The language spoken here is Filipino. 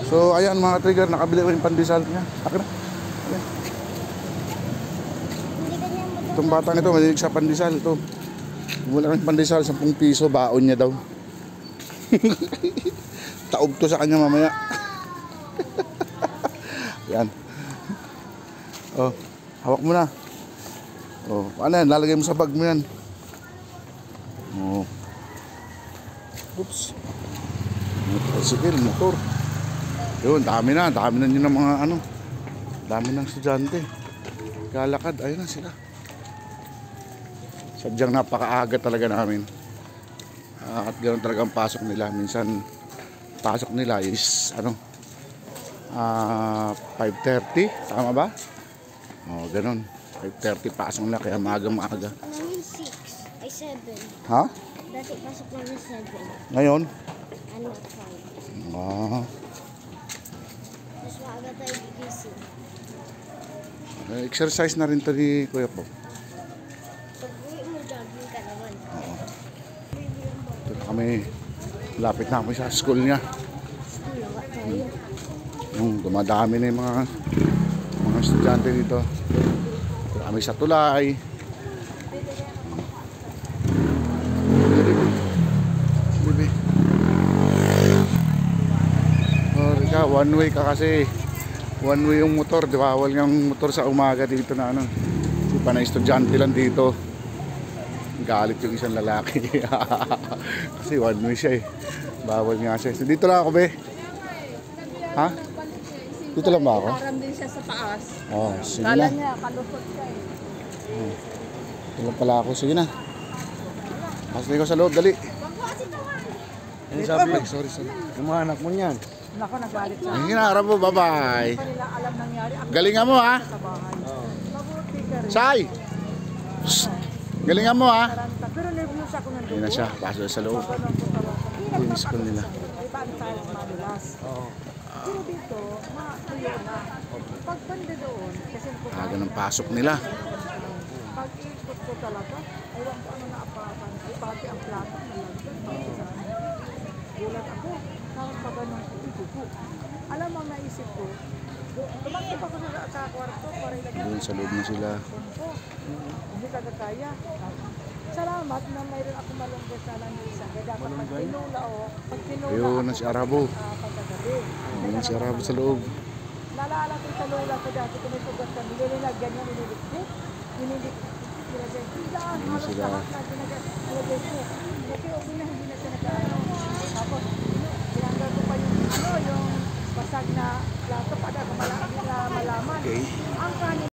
So ayan mga trigger, nakabili ko yung pandesal niya. Akin na. Ayan. Itong batang ito, malilig sa pandesal ito. Wala kang pandesal, 10 piso, baon niya daw. Taob to sa kanya mamaya. Yan. Oh, hawak mo na. Oh, ano yan? Lalagay mo sa bag mo yan. Oh. Oops. Tricycle, motor. Yun, dami na yun ng mga ano. Dami ng estudyante. Kalakad, ayun na sila. Sadyang napakaaga talaga namin. At ganoon talaga ang pasok nila. Minsan, pasok nila is, 5:30. Tama ba? O, ganoon. 5:30 pasok nila, kaya maaga. 6 ay 7. Ha? Dati pasok namin 7. Ngayon? Ano 5. Ah. Mas maaga tayo gigising. Exercise na rin to ni Kuya po. Pag uwi mo, jogging ka naman. Oo. Ito na kami. Lapit na kami sa school niya. Lawa tayo. Dumadami na yung mga estudyante dito. Ito kami sa tulay. Bibi. Oh, one way ka kasi. One way yung motor, di ba? Bawal yung motor sa umaga dito na ano. Kasi panay estudyante lang dito. Galit yung isang lalaki. Kasi one way siya eh. Bawal nga siya. So, dito lang ako, be. Ha? Dito lang ba ako? Aram din siya sa taas. Oh, sige Kala na. niya, kalusot siya eh. Dito lang pala ako. Sige na. Pasok ko sa loob, dali. Ano sabi? Sorry. Yung mga anak mo niyan. Nako, nagalit siya. Hindi na, harap mo. Bye-bye. Hindi pa nila alam nangyari. Ang Galingan mo, ha? sa bahay. Mabuti ka rin. Say! Galingan mo, ha? Taranta. Pero nervous ako ng Ayun na siya. Pasok sa loob. Yung school nila. Iba ang tayo madulas. Pero dito, matuyo na. Pag banda doon, kasi Aga ng pasok nila. pag ikot ko talaga, aywan ko ano na aparapan. Pati ang plato, nalagyan. Gulat ako. Parang pa ganun ko, itupo. Alam mo, naisip ko, tumakip ako sa kwarto para ilagay. Doon sa loob na sila. ko. Hindi ka kaya. Salamat na mayroon ako malunggay sa langisa. Kaya dapat pag tinula o, pag tinula Ayun na si Arabo. pagkagabi. Ayun si Arabo sa loob. Naalala ko sa lola ko dati kung may sugat kami, nilalagyan niya nililikpit. Nililikpit. Nilagyan. Halos sila. lahat na nilagay ko. Okay na, hindi na siya nag-ano. Tapos, tinanggal ko pa yung basag na plato.